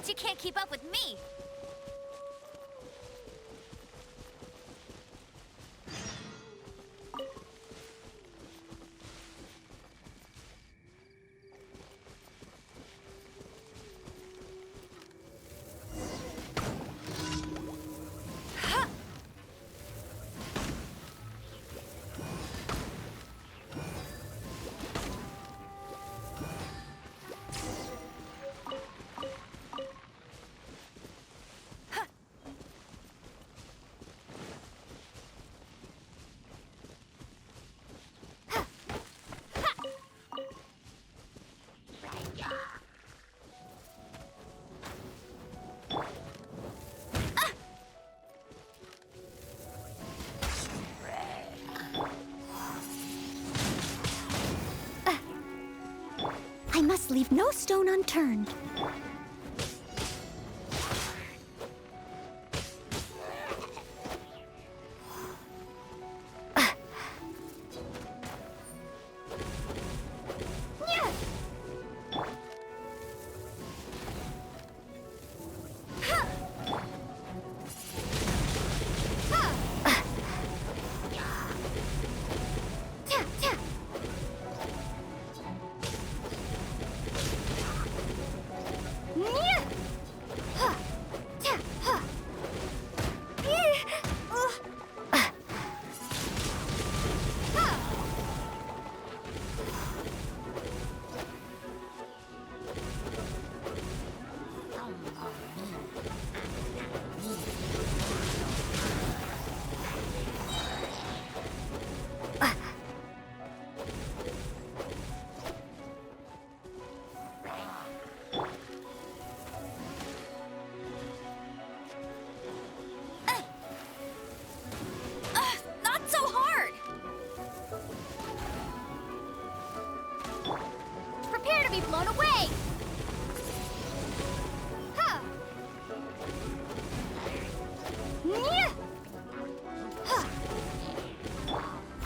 She can't keep up with me. I must leave no stone unturned.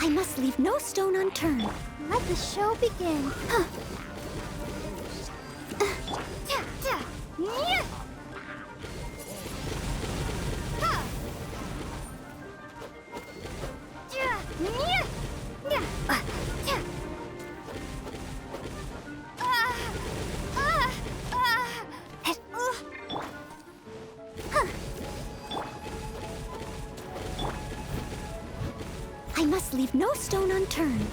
I must leave no stone unturned. Let the show begin. I must leave no stone unturned.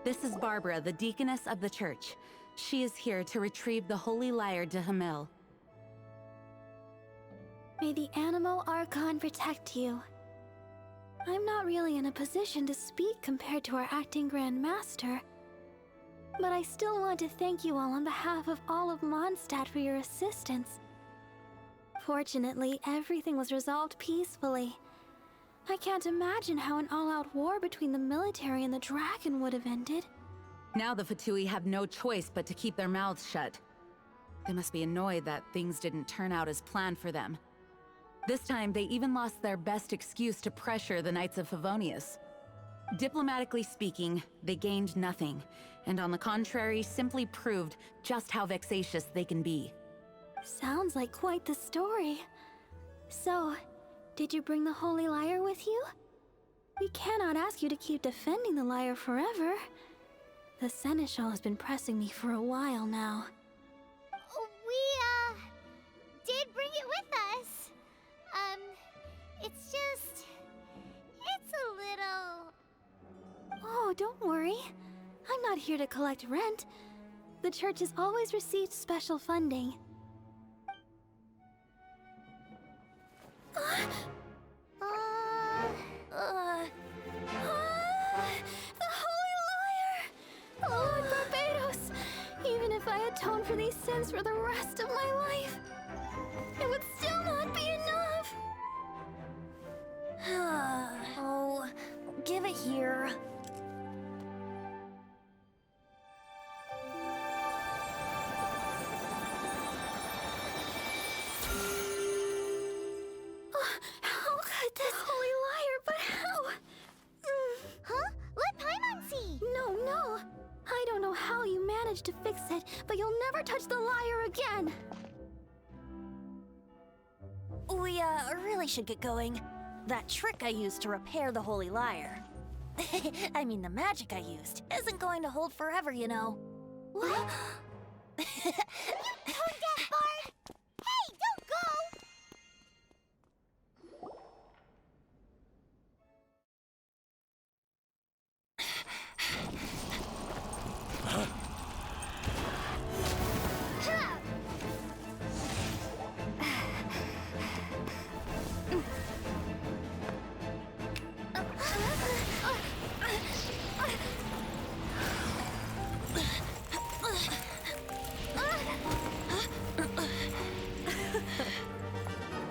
This is Barbara, the deaconess of the church. She is here to retrieve the holy lyre de Hamel. May the Animal Archon protect you. I'm not really in a position to speak compared to our acting Grand Master. But I still want to thank you all on behalf of all of Mondstadt for your assistance. Fortunately, everything was resolved peacefully. I can't imagine how an all-out war between the military and the dragon would have ended. Now the Fatui have no choice but to keep their mouths shut. They must be annoyed that things didn't turn out as planned for them. This time, they even lost their best excuse to pressure the Knights of Favonius. Diplomatically speaking, they gained nothing, and on the contrary, simply proved just how vexatious they can be. Sounds like quite the story. So, did you bring the Holy Lyre with you? We cannot ask you to keep defending the lyre forever. The Seneschal has been pressing me for a while now. We, did bring it with us. It's just... it's a little... Oh, don't worry. I'm not here to collect rent. The church has always received special funding. The Holy Lyre! Lord Barbados! Even if I atone for these sins for the rest of my life, it would still not be enough! Oh, give it here. How could this Holy Lyre, but how? Huh? Let Paimon see! No. I don't know how you managed to fix it, but you'll never touch the lyre again! We, really should get going. That trick I used to repair the Holy Lyre. I mean, the magic I used isn't going to hold forever, you know. What? You tone-deaf bard! Hey, don't go!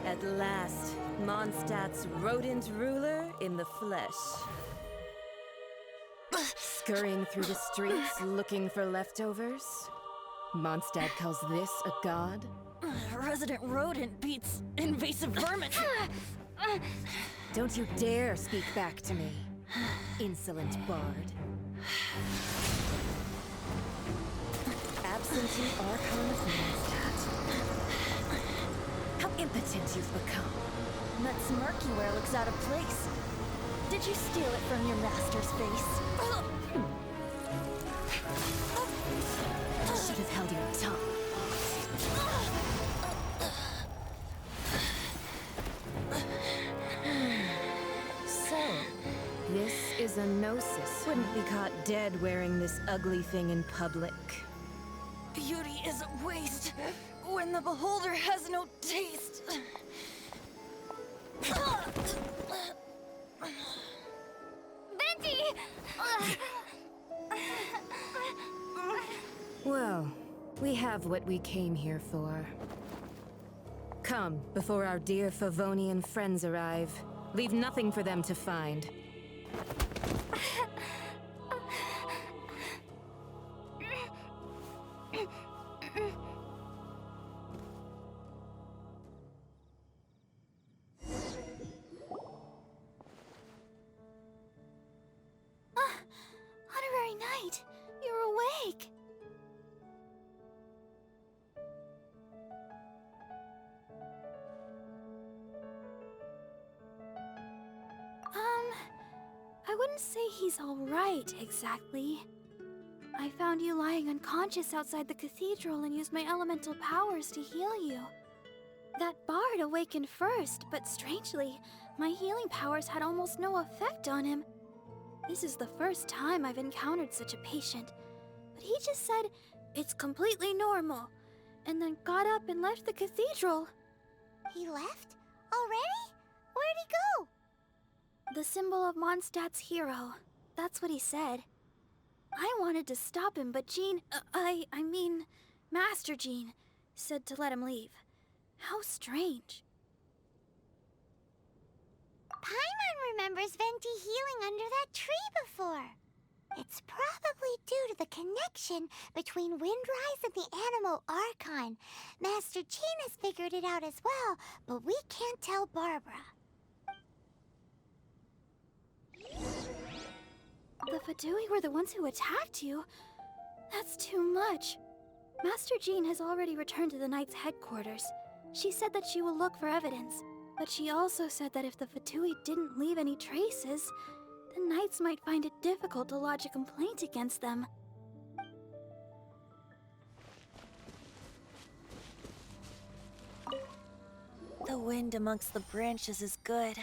At last, Mondstadt's rodent ruler in the flesh. Scurrying through the streets looking for leftovers? Mondstadt calls this a god? Resident rodent beats invasive vermin. Don't you dare speak back to me, insolent bard. Absentee Archon of Mondstadt. How impotent you've become. That smirky wear looks out of place. Did you steal it from your master's face? You should have held your tongue. So, this is a gnosis. Wouldn't be caught dead wearing this ugly thing in public. Beauty is a waste when the beholder has no taste. Venti! Well, we have what we came here for. Come, before our dear Favonian friends arrive. Leave nothing for them to find. Honorary Knight, you're awake. I wouldn't say he's all right, exactly. I found you lying unconscious outside the cathedral and used my elemental powers to heal you. That bard awakened first, but strangely, my healing powers had almost no effect on him. This is the first time I've encountered such a patient, but he just said, "It's completely normal," and then got up and left the cathedral. He left? Already? Where'd he go? The symbol of Mondstadt's hero. That's what he said. I wanted to stop him, but Jean, I mean, Master Jean, said to let him leave. How strange. Paimon remembers Venti healing under that tree before. It's probably due to the connection between Windrise and the Animal Archon. Master Jean has figured it out as well, but we can't tell Barbara. The Fatui were the ones who attacked you? That's too much. Master Jean has already returned to the Knight's headquarters. She said that she will look for evidence, but she also said that if the Fatui didn't leave any traces, the Knights might find it difficult to lodge a complaint against them. The wind amongst the branches is good.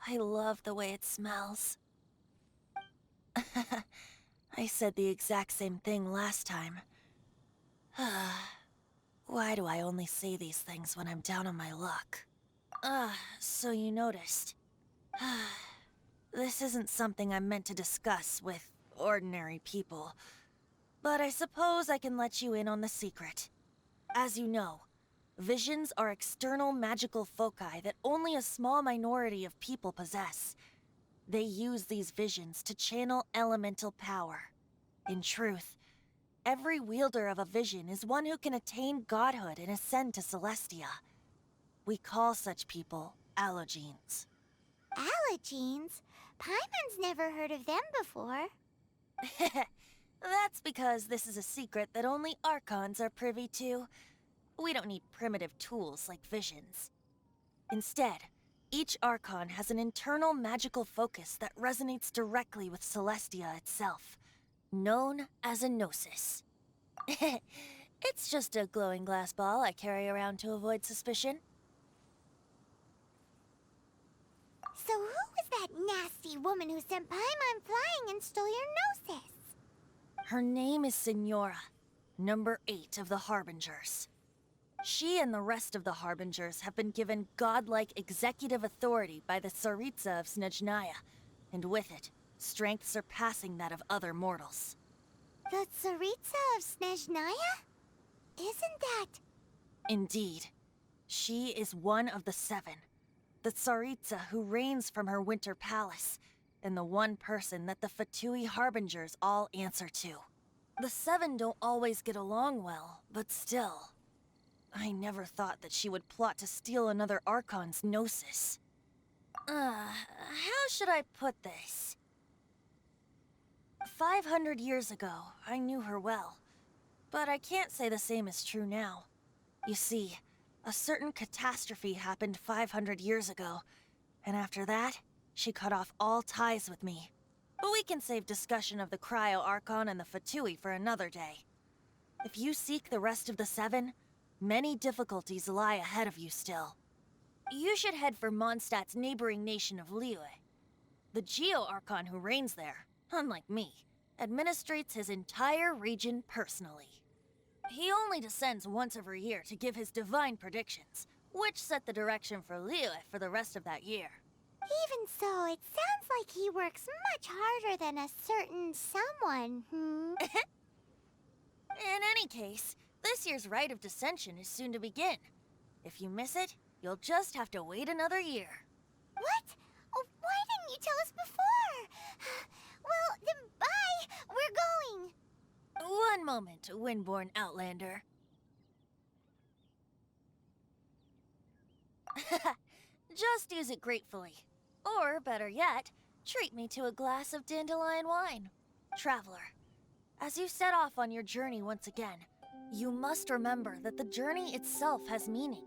I love the way it smells. I said the exact same thing last time. Why do I only say these things when I'm down on my luck? So you noticed. This isn't something I'm meant to discuss with ordinary people. But I suppose I can let you in on the secret. As you know, visions are external magical foci that only a small minority of people possess. They use these visions to channel elemental power. In truth, every wielder of a vision is one who can attain godhood and ascend to Celestia. We call such people allogenes. Allogenes? Paimon's never heard of them before. That's because this is a secret that only Archons are privy to. We don't need primitive tools like visions. Instead, each Archon has an internal magical focus that resonates directly with Celestia itself, known as a gnosis. It's just a glowing glass ball I carry around to avoid suspicion. So who was that nasty woman who sent Paimon flying and stole your gnosis? Her name is Signora, number 8 of the Harbingers. She and the rest of the Harbingers have been given godlike executive authority by the Tsaritsa of Snezhnaya, and with it, strength surpassing that of other mortals. The Tsaritsa of Snezhnaya? Isn't that... Indeed. She is one of the 7, the Tsaritsa who reigns from her winter palace, and the one person that the Fatui Harbingers all answer to. The 7 don't always get along well, but still... I never thought that she would plot to steal another Archon's gnosis. How should I put this? 500 years ago, I knew her well. But I can't say the same is true now. You see, a certain catastrophe happened 500 years ago, and after that, she cut off all ties with me. But we can save discussion of the Cryo Archon and the Fatui for another day. If you seek the rest of the 7, many difficulties lie ahead of you still. You should head for Mondstadt's neighboring nation of Liyue. The Geo-Archon who reigns there, unlike me, administrates his entire region personally. He only descends once every year to give his divine predictions, which set the direction for Liyue for the rest of that year. Even so, it sounds like he works much harder than a certain someone, In any case, this year's Rite of Descension is soon to begin. If you miss it, you'll just have to wait another year. What? Oh, why didn't you tell us before? Well, then bye! We're going! One moment, Windborn Outlander. Just use it gratefully. Or, better yet, treat me to a glass of dandelion wine. Traveler, as you set off on your journey once again, you must remember that the journey itself has meaning.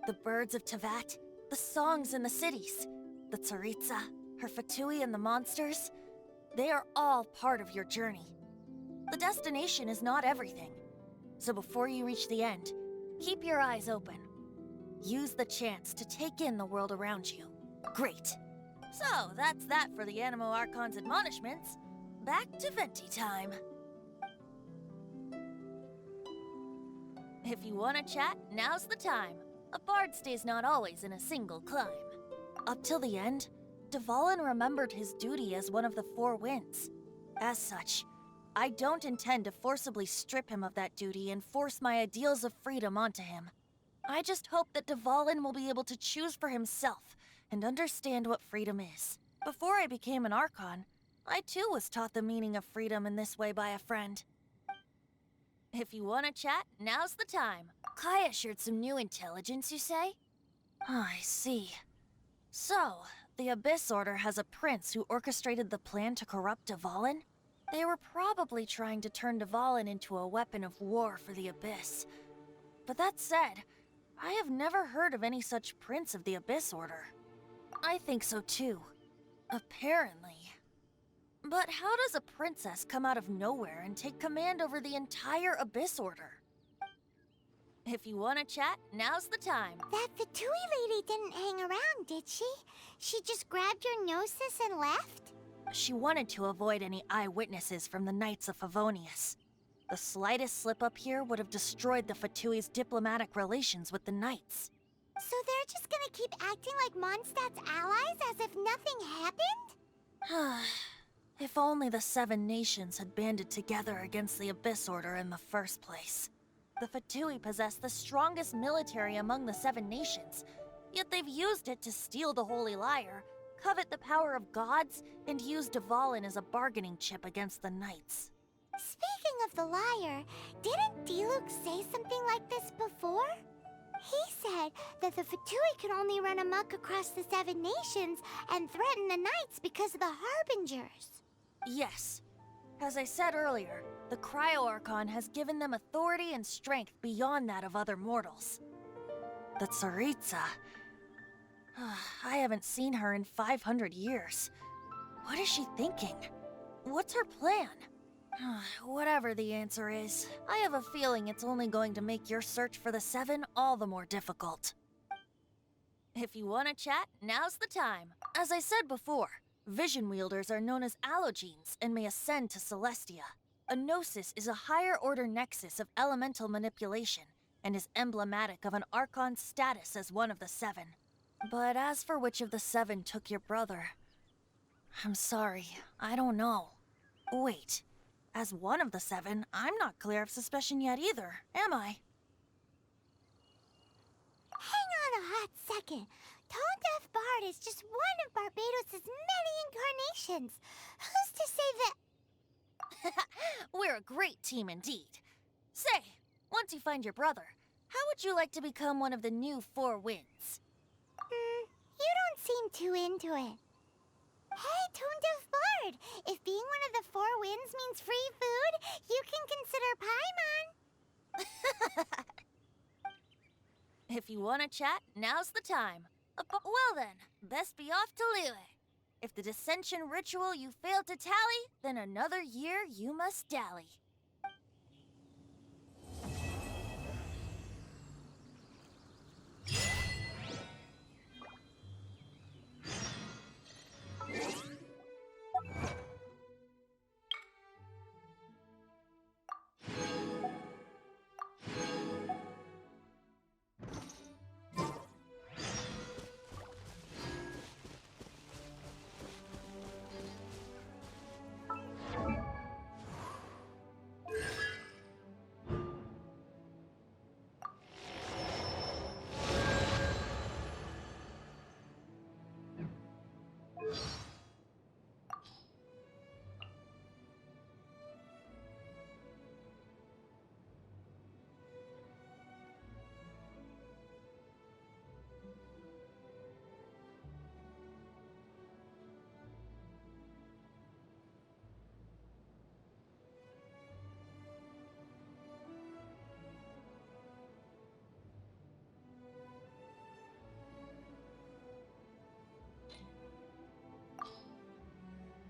The birds of Tevat, the songs in the cities, the Tsaritsa, her Fatui and the monsters, they are all part of your journey. The destination is not everything. So before you reach the end, keep your eyes open. Use the chance to take in the world around you. Great. So, that's that for the Animo Archon's admonishments. Back to Venti time. If you want to chat, now's the time. A bard stays not always in a single climb. Up till the end, Dvalin remembered his duty as one of the Four Winds. As such, I don't intend to forcibly strip him of that duty and force my ideals of freedom onto him. I just hope that Dvalin will be able to choose for himself and understand what freedom is. Before I became an Archon, I too was taught the meaning of freedom in this way by a friend. If you want to chat, now's the time. Kaya shared some new intelligence, you say? I see. So, the Abyss Order has a prince who orchestrated the plan to corrupt Dvalin? They were probably trying to turn Dvalin into a weapon of war for the Abyss. But that said, I have never heard of any such prince of the Abyss Order. I think so too. Apparently. But how does a princess come out of nowhere and take command over the entire Abyss Order? If you want to chat, now's the time. That Fatui lady didn't hang around, did she? She just grabbed your gnosis and left? She wanted to avoid any eyewitnesses from the Knights of Favonius. The slightest slip-up here would have destroyed the Fatui's diplomatic relations with the Knights. So they're just gonna keep acting like Mondstadt's allies as if nothing happened? If only the Seven Nations had banded together against the Abyss Order in the first place. The Fatui possess the strongest military among the Seven Nations, yet they've used it to steal the Holy Lyre, covet the power of gods, and use Dvalin as a bargaining chip against the Knights. Speaking of the lyre, didn't Diluc say something like this before? He said that the Fatui could only run amok across the Seven Nations and threaten the Knights because of the Harbingers. Yes. As I said earlier, the Cryo-Archon has given them authority and strength beyond that of other mortals. The Tsaritsa... I haven't seen her in 500 years. What is she thinking? What's her plan? Whatever the answer is, I have a feeling it's only going to make your search for the Seven all the more difficult. If you want to chat, now's the time. As I said before, Vision Wielders are known as Allogenes and may ascend to Celestia. A Gnosis is a higher-order nexus of elemental manipulation and is emblematic of an Archon's status as one of the Seven. But as for which of the Seven took your brother, I'm sorry, I don't know. Wait. As one of the Seven, I'm not clear of suspicion yet either, am I? Hang on a hot second. Tone Deaf Bard is just one of Barbados' many incarnations. Who's to say that... We're a great team indeed. Say, once you find your brother, how would you like to become one of the new Four Winds? You don't seem too into it. Hey, Tone Deaf Bard! If being one of the Four Winds means free food, you can consider Paimon. If you want to chat, now's the time. Well then, best be off to Lille. If the dissension ritual you failed to tally, then another year you must dally.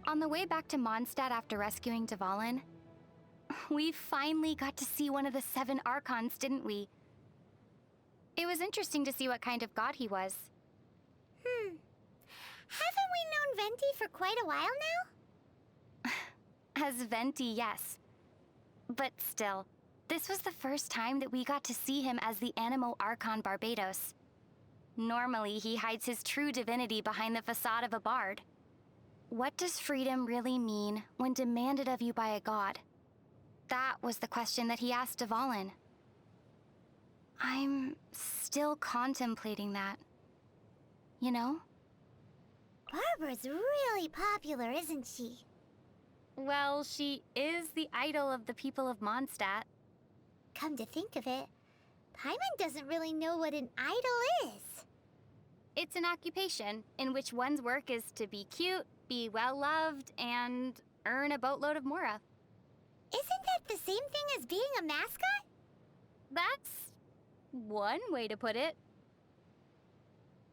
On the way back to Mondstadt after rescuing Dvalin, we finally got to see one of the Seven Archons, didn't we? It was interesting to see what kind of god he was. Haven't we known Venti for quite a while now? As Venti, yes. But still, this was the first time that we got to see him as the Animo Archon Barbados. Normally, he hides his true divinity behind the facade of a bard. What does freedom really mean when demanded of you by a god? That was the question that he asked Dvalin. I'm still contemplating that. You know? Barbara's really popular, isn't she? Well, she is the idol of the people of Mondstadt. Come to think of it, Paimon doesn't really know what an idol is. It's an occupation in which one's work is to be cute, be well-loved, and earn a boatload of mora. Isn't that the same thing as being a mascot? That's one way to put it.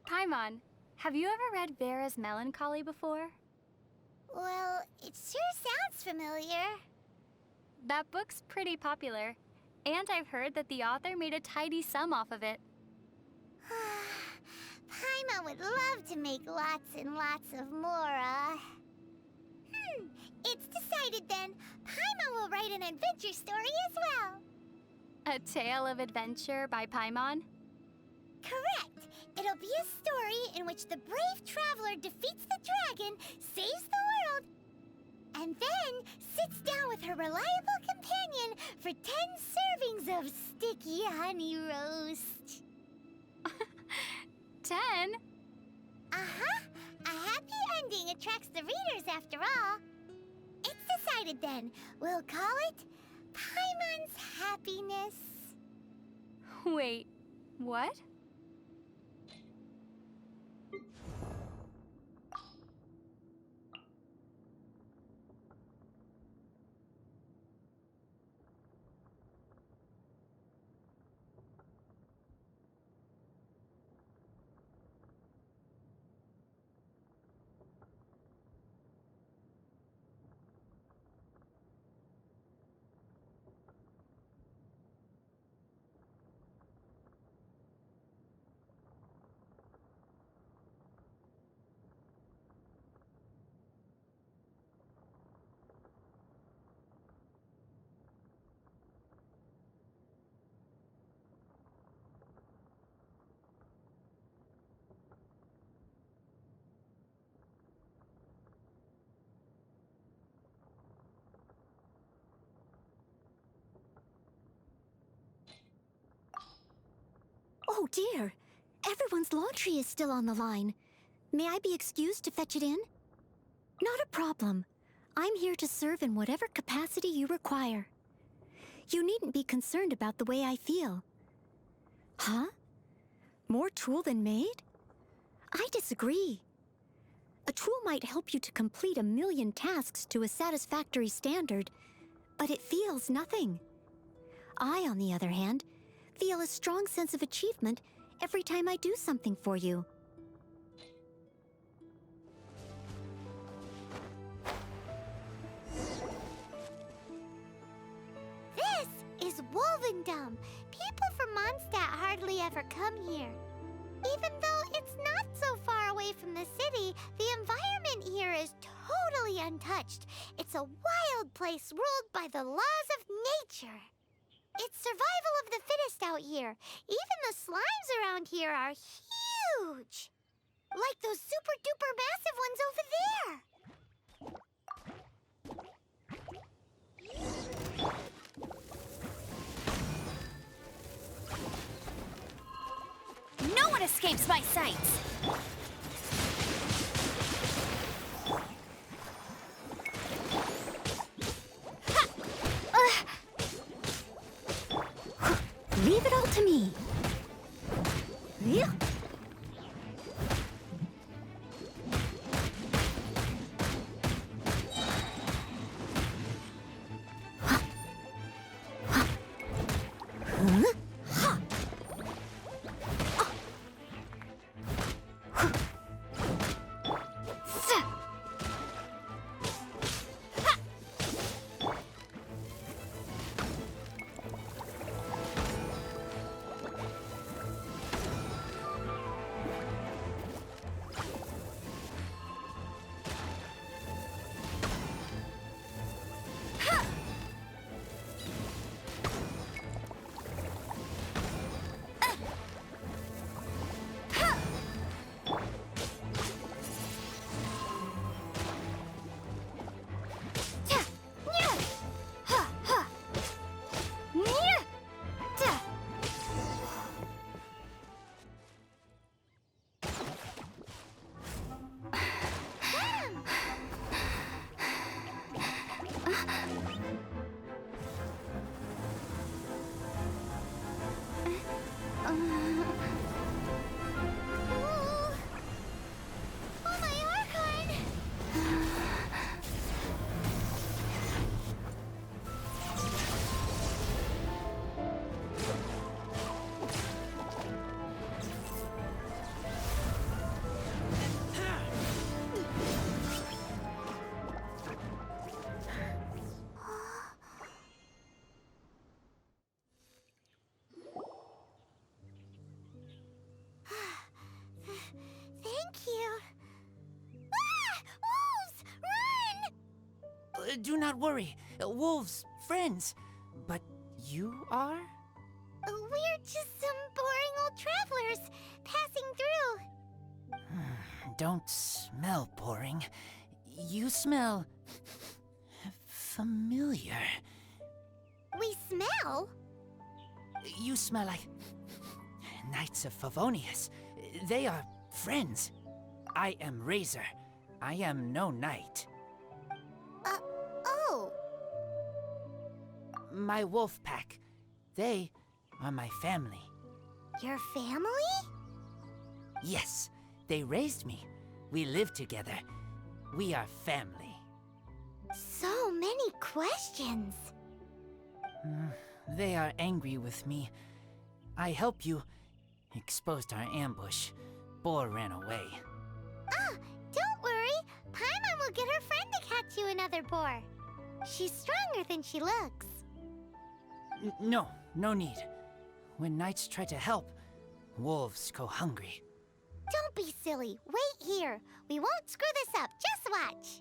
Paimon, have you ever read Vera's Melancholy before? Well, it sure sounds familiar. That book's pretty popular, and I've heard that the author made a tidy sum off of it. Paimon would love to make lots and lots of mora. It's decided then. Paimon will write an adventure story as well. A tale of adventure by Paimon? Correct. It'll be a story in which the brave traveler defeats the dragon, saves the world, and then sits down with her reliable companion for 10 servings of sticky honey roast. 10? Uh-huh. A happy ending attracts the readers after all. It's decided then. We'll call it Paimon's Happiness. Wait, what? Oh dear! Everyone's laundry is still on the line. May I be excused to fetch it in? Not a problem. I'm here to serve in whatever capacity you require. You needn't be concerned about the way I feel. Huh? More tool than made? I disagree. A tool might help you to complete 1,000,000 tasks to a satisfactory standard, but it feels nothing. I, on the other hand, feel a strong sense of achievement every time I do something for you. This is Wolvendom. People from Mondstadt hardly ever come here. Even though it's not so far away from the city, the environment here is totally untouched. It's a wild place ruled by the laws of nature. It's survival of the fittest out here. Even the slimes around here are huge. Like those super-duper massive ones over there. No one escapes my sights! Leave it all to me. Yeah. Oh, my Archon! Thank you. Ah! Wolves! Run! Do not worry. Wolves, friends. But you are? We're just some boring old travelers passing through. Don't smell boring. You smell familiar. We smell? You smell like Knights of Favonius. They are friends. I am Razor. I am no knight. Oh. My wolf pack. They are my family. Your family? Yes, they raised me. We live together. We are family. So many questions. They are angry with me. I helped you. Exposed our ambush. Boar ran away. Ah, don't worry. Paimon will get her friend to catch you another boar. She's stronger than she looks. No need. When knights try to help, wolves go hungry. Don't be silly. Wait here. We won't screw this up. Just watch.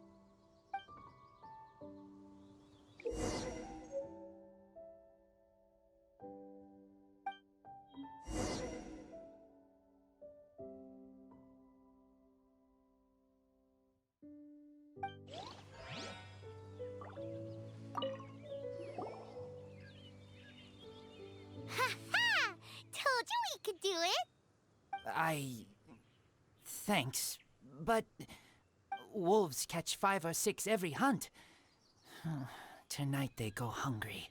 Ha-ha! Told you we could do it. Thanks, but wolves catch 5 or 6 every hunt. Tonight they go hungry.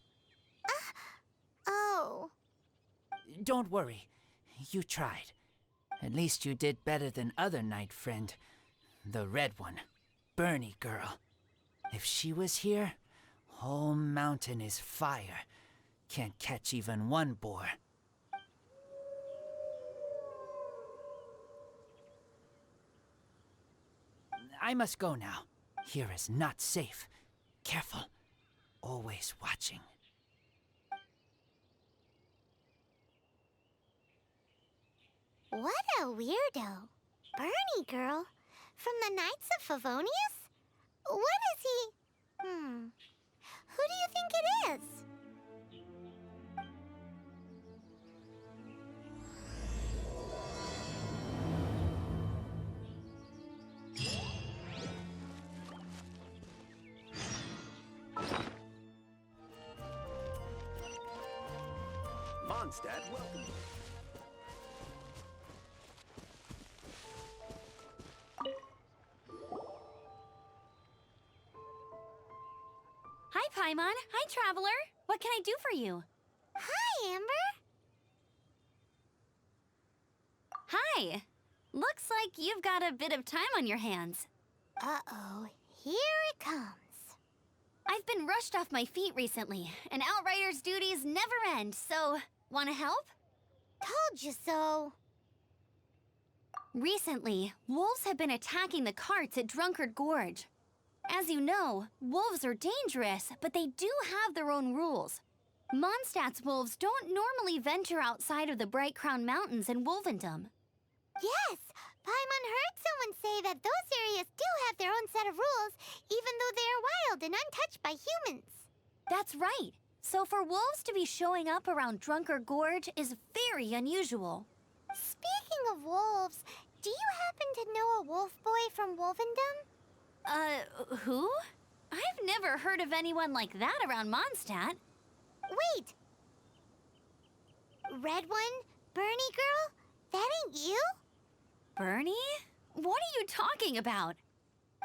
Oh. Don't worry. You tried. At least you did better than other knight friend. The red one. Bernie girl. If she was here, whole mountain is fire. Can't catch even one boar. I must go now. Here is not safe. Careful. Always watching. What a weirdo. Bernie girl? From the Knights of Favonius? What is he? Who do you think it is? Mondstadt, welcome. Hi, Paimon. Hi, Traveler. What can I do for you? Hi, Amber. Hi. Looks like you've got a bit of time on your hands. Uh-oh, here it comes. I've been rushed off my feet recently, and Outrider's duties never end, so wanna help? Told you so. Recently, wolves have been attacking the carts at Drunkard Gorge. As you know, wolves are dangerous, but they do have their own rules. Mondstadt's wolves don't normally venture outside of the Bright Crown Mountains in Wolvendom. Yes, Paimon heard someone say that those areas do have their own set of rules, even though they are wild and untouched by humans. That's right. So for wolves to be showing up around Drunkard Gorge is very unusual. Speaking of wolves, do you happen to know a wolf boy from Wolvendom? Who? I've never heard of anyone like that around Mondstadt. Wait! Red one? Bernie girl? That ain't you? Bernie? What are you talking about?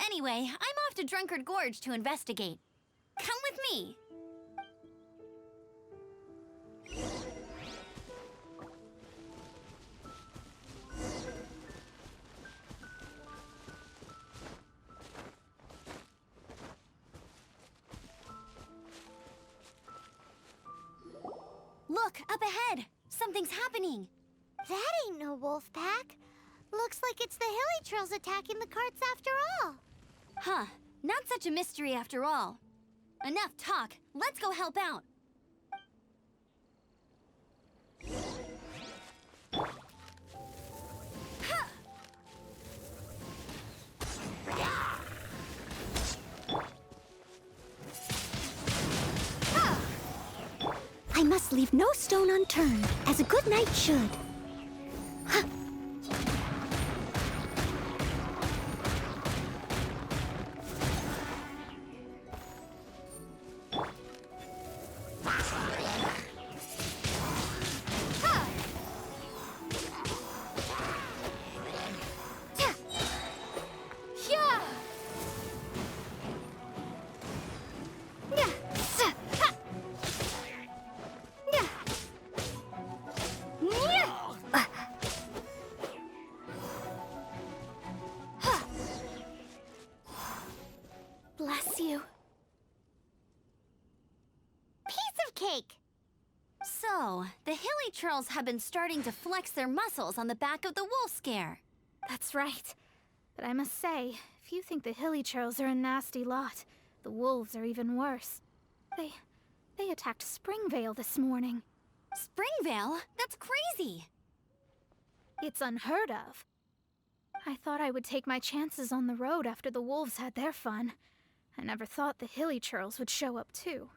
Anyway, I'm off to Drunkard Gorge to investigate. Come with me. Look, up ahead! Something's happening! That ain't no wolf pack. Looks like it's the Hilly attacking the carts after all. Huh, not such a mystery after all. Enough talk, let's go help out! I must leave no stone unturned, as a good knight should. Huh. Bless you. Piece of cake. So, the Hilly Churls have been starting to flex their muscles on the back of the wolf scare. That's right. But I must say, if you think the Hilly Churls are a nasty lot, the wolves are even worse. They attacked Springvale this morning. Springvale? That's crazy! It's unheard of. I thought I would take my chances on the road after the wolves had their fun. I never thought the Hilly Churls would show up too.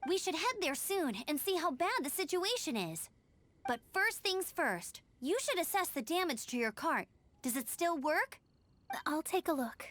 We should head there soon and see how bad the situation is. But first things first, you should assess the damage to your cart. Does it still work? I'll take a look.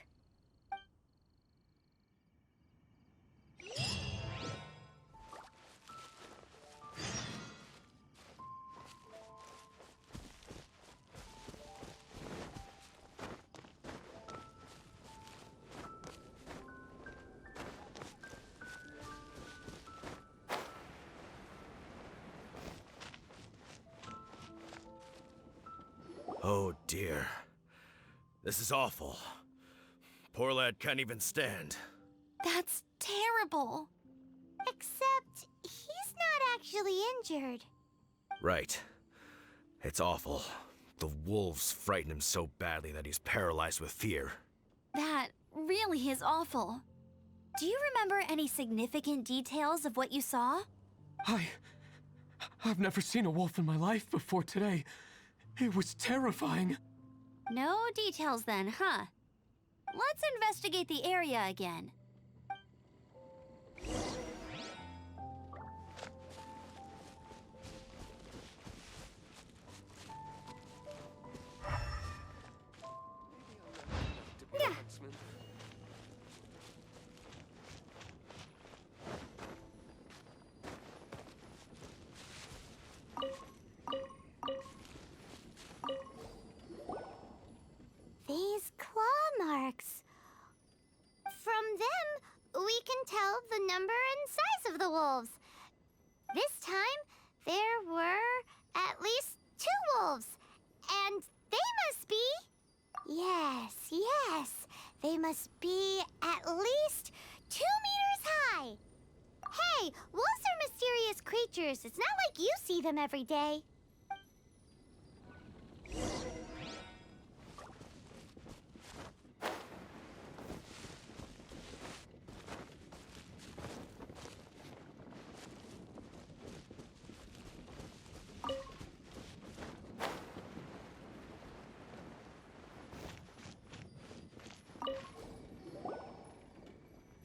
Oh dear. This is awful. Poor lad can't even stand. That's terrible. Except he's not actually injured. Right. It's awful. The wolves frighten him so badly that he's paralyzed with fear. That really is awful. Do you remember any significant details of what you saw? I've never seen a wolf in my life before today. It was terrifying. No details then, huh? Let's investigate the area again. These claw marks. From them, we can tell the number and size of the wolves. This time, there were at least 2 wolves. And they must be... Yes, they must be at least 2 meters high. Hey, wolves are mysterious creatures. It's not like you see them every day.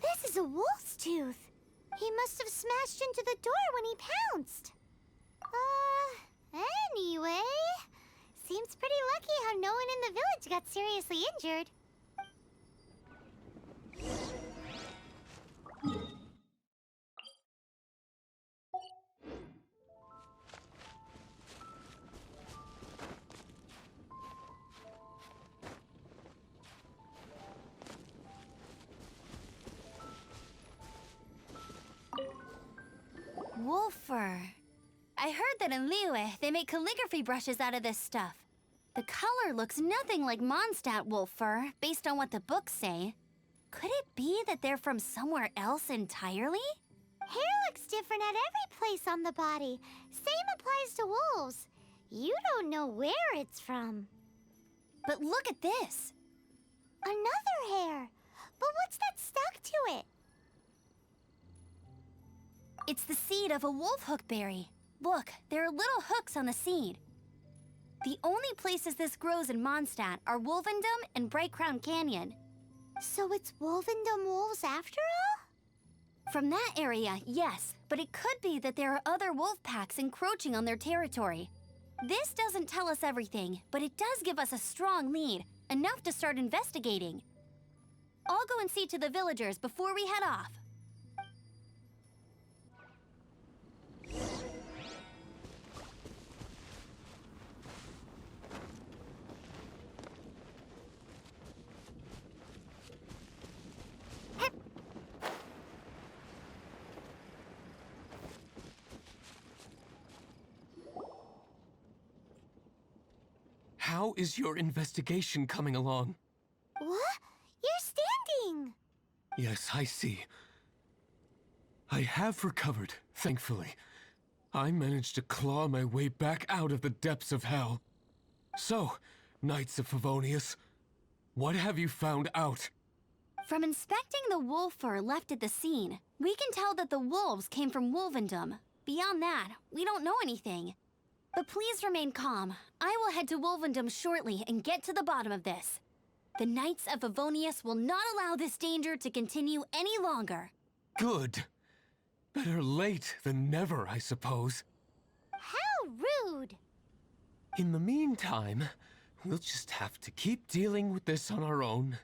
This is a wolf's tooth. He must have smashed into the door when he pounced. Anyway, seems pretty lucky how no one in the village got seriously injured. Wolfer. I heard that in Liyue, they make calligraphy brushes out of this stuff. The color looks nothing like Mondstadt wolf fur, based on what the books say. Could it be that they're from somewhere else entirely? Hair looks different at every place on the body. Same applies to wolves. You don't know where it's from. But look at this! Another hair! But what's that stuck to it? It's the seed of a wolf hook berry. Look, there are little hooks on the seed. The only places this grows in Mondstadt are Wolvendom and Bright Crown Canyon. So it's Wolvendom wolves after all? From that area, yes, but it could be that there are other wolf packs encroaching on their territory. This doesn't tell us everything, but it does give us a strong lead, enough to start investigating. I'll go and see to the villagers before we head off. How is your investigation coming along? What? You're standing! Yes, I see. I have recovered, thankfully. I managed to claw my way back out of the depths of hell. So, Knights of Favonius, what have you found out? From inspecting the wolf fur left at the scene, we can tell that the wolves came from Wolvendom. Beyond that, we don't know anything. But please remain calm. I will head to Wolvendom shortly and get to the bottom of this. The Knights of Favonius will not allow this danger to continue any longer. Good. Better late than never, I suppose. How rude! In the meantime, we'll just have to keep dealing with this on our own.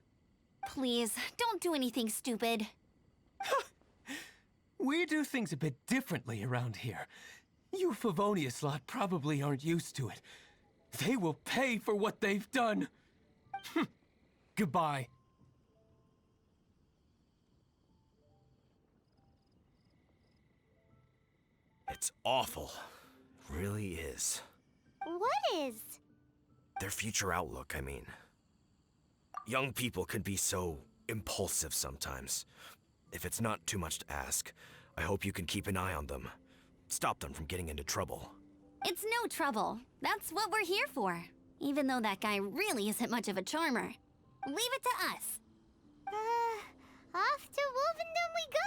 Please, don't do anything stupid. We do things a bit differently around here. You Favonius lot probably aren't used to it. They will pay for what they've done. Goodbye. It's awful. Really is. What is? Their future outlook, I mean. Young people can be so impulsive sometimes. If it's not too much to ask, I hope you can keep an eye on them. Stop them from getting into trouble. It's no trouble. That's what we're here for. Even though that guy really isn't much of a charmer. Leave it to us. Off to Wolvendom we go!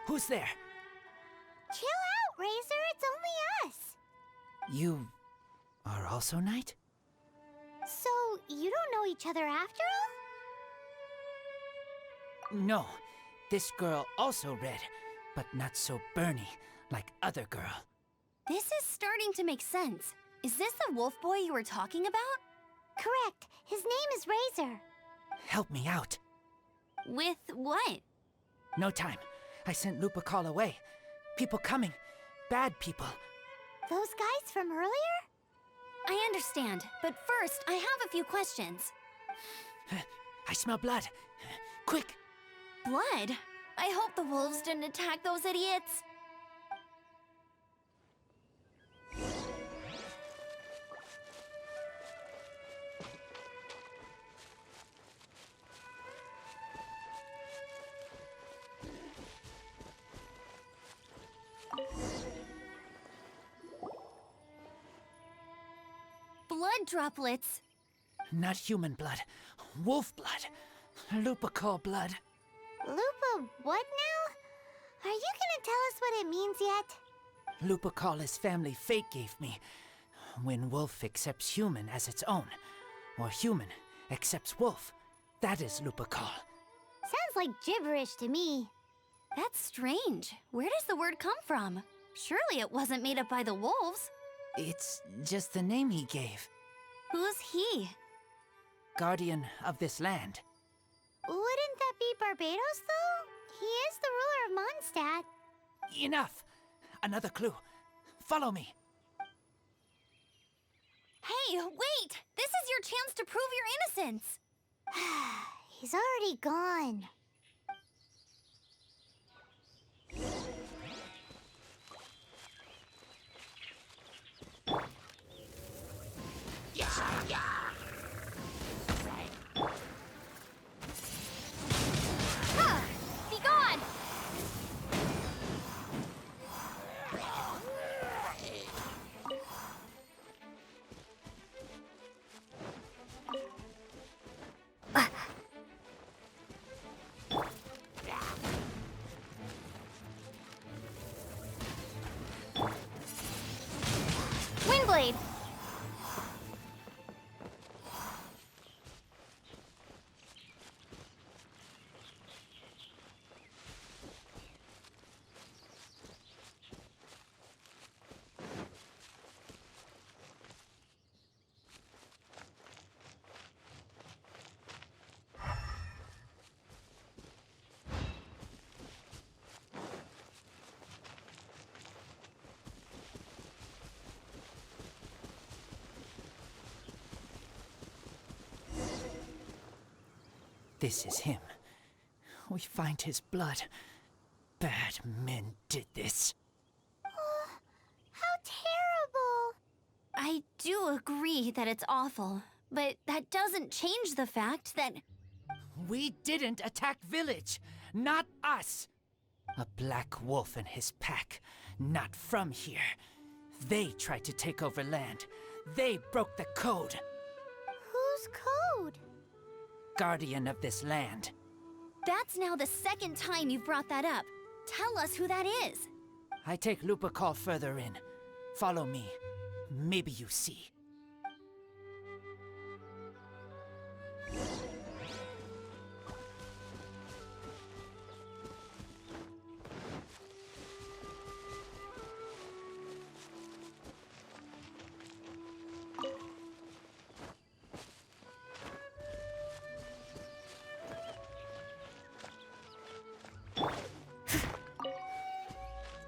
Who's there? Chill out, Razor. It's only us. You are also Knight? So, you don't know each other after all? No. This girl also red, but not so burny like other girl. This is starting to make sense. Is this the wolf boy you were talking about? Correct. His name is Razor. Help me out. With what? No time. I sent Lupical away. People coming. Bad people. Those guys from earlier? I understand, but first, I have a few questions. I smell blood. Quick! Blood? I hope the wolves didn't attack those idiots. Blood droplets. Not human blood. Wolf blood. Lupical blood. Lupa, what now? Are you gonna tell us what it means yet? Lupical is family fate gave me. When wolf accepts human as its own, or human accepts wolf, that is Lupical. Sounds like gibberish to me. That's strange. Where does the word come from? Surely it wasn't made up by the wolves. It's just the name he gave. Who's he? Guardian of this land. Wouldn't that be Barbados, though? He is the ruler of Mondstadt. Enough! Another clue. Follow me. Hey, wait! This is your chance to prove your innocence! He's already gone. Ha! Be gone! Windblade! This is him. We find his blood. Bad men did this. How terrible. I do agree that it's awful, but that doesn't change the fact that... We didn't attack village. Not us. A black wolf and his pack. Not from here. They tried to take over land. They broke the code. Whose code? Guardian of this land. That's now the second time you've brought that up. Tell us who that is. I take Lupical further in. Follow me. Maybe you see.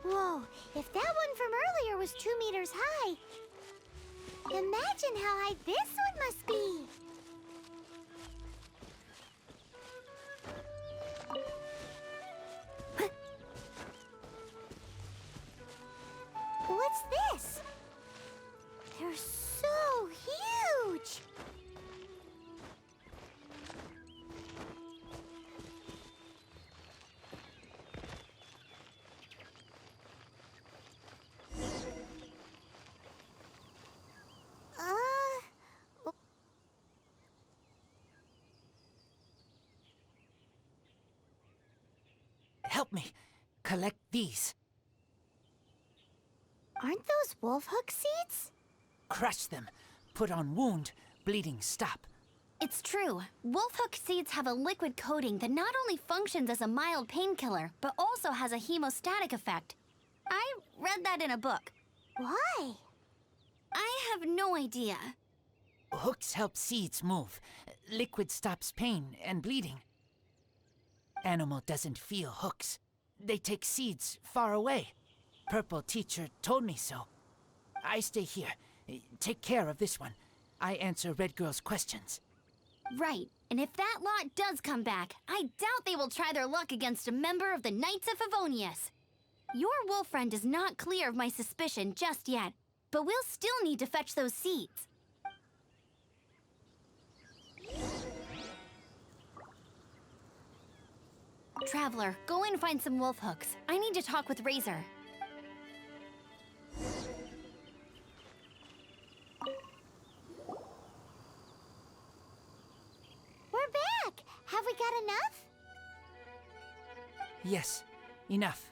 Whoa, if that one from earlier was 2 meters high, imagine how high this one must be. What's this? They're so huge. Help me. Collect these. Aren't those wolf hook seeds? Crush them. Put on wound. Bleeding stop. It's true. Wolf hook seeds have a liquid coating that not only functions as a mild painkiller, but also has a hemostatic effect. I read that in a book. Why? I have no idea. Hooks help seeds move. Liquid stops pain and bleeding. Animal doesn't feel hooks. they take seeds far away. Purple teacher told me so. I stay here. Take care of this one. I answer Red Girl's questions. Right, and if that lot does come back, I doubt they will try their luck against a member of the Knights of Favonius. Your wolf friend is not clear of my suspicion just yet, but we'll still need to fetch those seeds. Traveler, go and find some wolf hooks. I need to talk with Razor. We're back! Have we got enough? Yes, enough.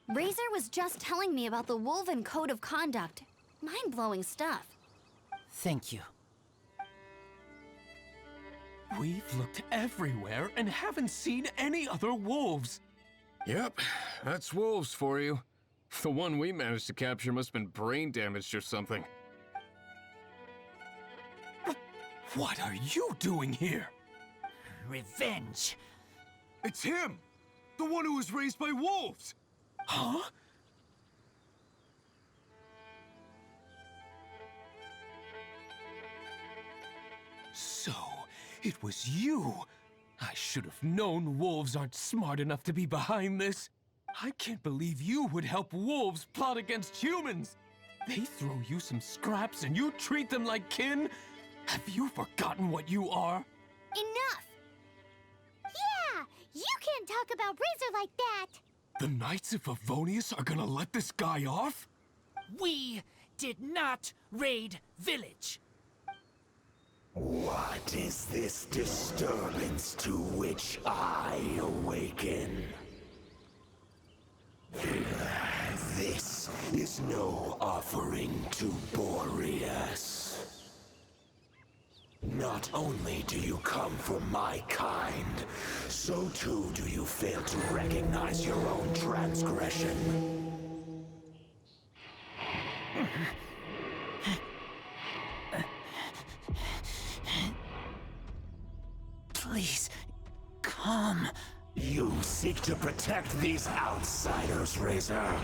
Razor was just telling me about the Wolven Code of Conduct. Mind-blowing stuff. Thank you. We've looked everywhere and haven't seen any other wolves. Yep, that's wolves for you. The one we managed to capture must have been brain damaged or something. What are you doing here? Revenge. It's him! The one who was raised by wolves! Huh? So, it was you. I should have known wolves aren't smart enough to be behind this. I can't believe you would help wolves plot against humans. They throw you some scraps and you treat them like kin? Have you forgotten what you are? Enough! Yeah! You can't talk about Razor like that! The Knights of Favonius are gonna let this guy off? We did not raid village. What is this disturbance to which I awaken? This is no offering to Boreas. Not only do you come from my kind, so too do you fail to recognize your own transgression. Please, come. You seek to protect these outsiders, Razor.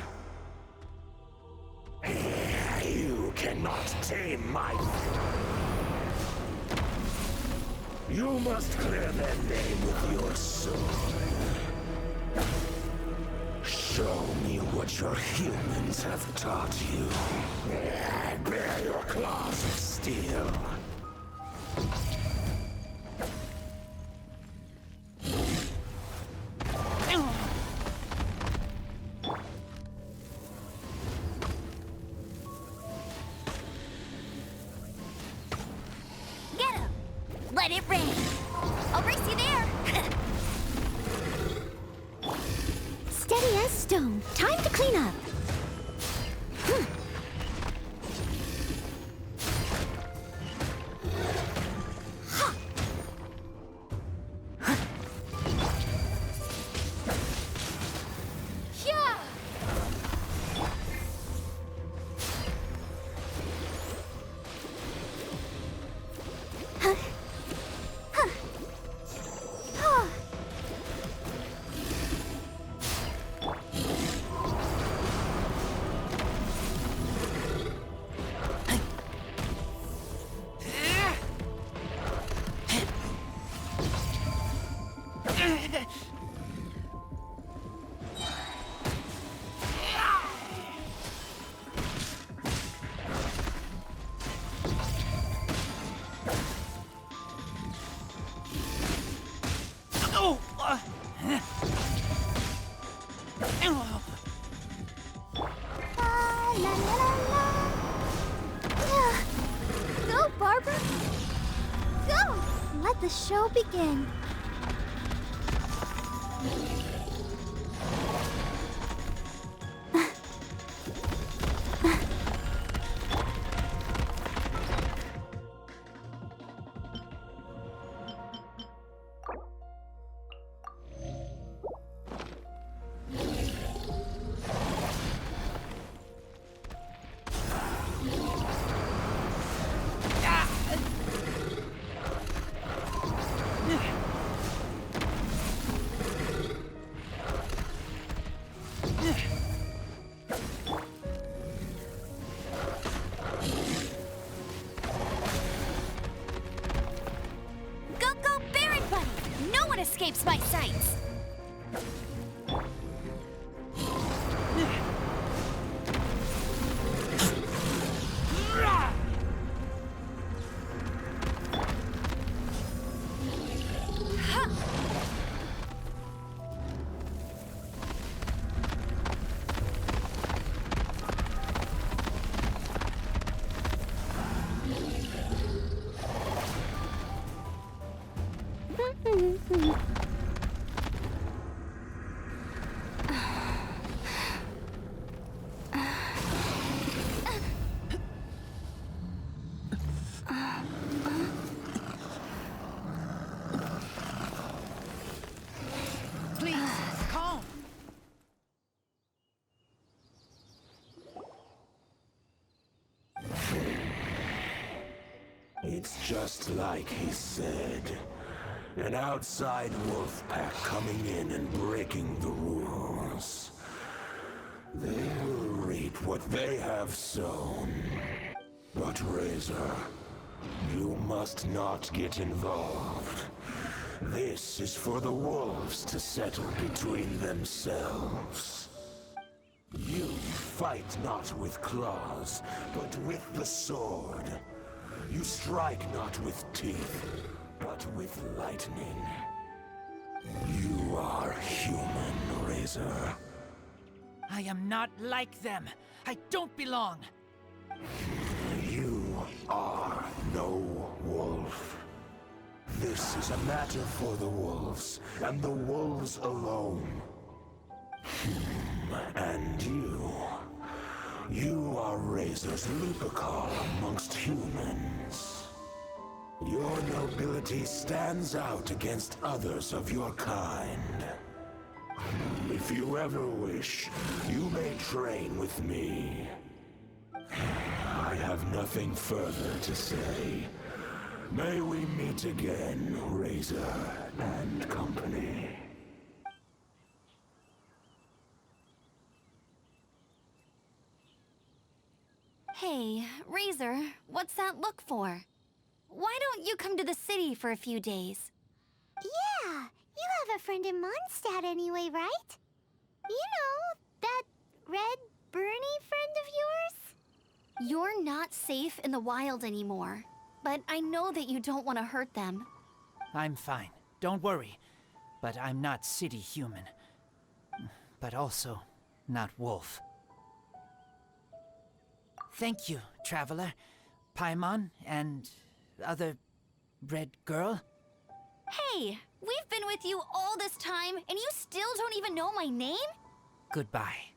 You cannot tame my... You must clear their name with your sword. Show me what your humans have taught you. Bear your claws of steel. Get him! Let it rain! I'll brace you there! Steady as stone. Time to clean up. Yeah! Go, Barbara! Go! Let the show begin. Go, go, Baron Bunny! No one escapes my sights! Please, calm. It's just like he said. An outside wolf pack coming in and breaking the rules. They will reap what they have sown. But Razor, you must not get involved. This is for the wolves to settle between themselves. You fight not with claws, but with the sword. You strike not with teeth, but with lightning. You are human, Razor. I am not like them. I don't belong. You are no wolf. This is a matter for the wolves, and the wolves alone. And you are Razor's Lupical amongst humans. Your nobility stands out against others of your kind. If you ever wish, you may train with me. I have nothing further to say. May we meet again, Razor and company. Hey, Razor, what's that look for? Why don't you come to the city for a few days? Yeah, you have a friend in Mondstadt anyway, right? You know, that red Bernie friend of yours? You're not safe in the wild anymore, but I know that you don't want to hurt them. I'm fine. Don't worry. But I'm not city human. But also not wolf. Thank you, Traveler, Paimon, and other red girl. Hey, we've been with you all this time, and you still don't even know my name? Goodbye.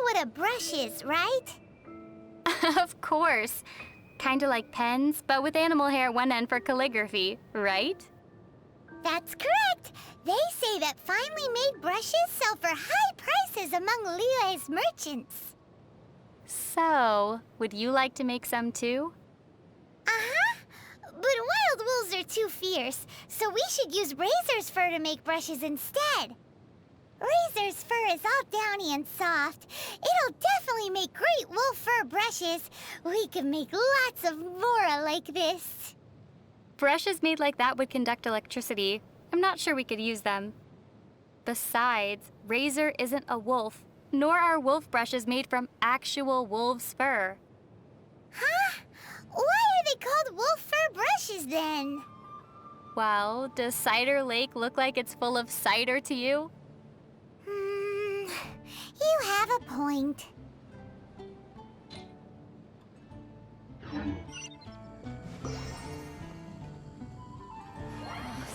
What a brush is, right? Of course. Kinda like pens, but with animal hair at one end for calligraphy, right? That's correct. They say that finely made brushes sell for high prices among Liyue's merchants. So, would you like to make some too? Uh-huh. But wild wolves are too fierce, so we should use Razor's fur to make brushes instead. Razor's fur is all downy and soft. It'll definitely make great wolf fur brushes. We could make lots of more like this. Brushes made like that would conduct electricity. I'm not sure we could use them. Besides, Razor isn't a wolf, nor are wolf brushes made from actual wolf's fur. Huh? Why are they called wolf fur brushes then? Well, does Cider Lake look like it's full of cider to you? You have a point.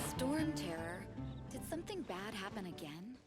Storm Terror. Did something bad happen again?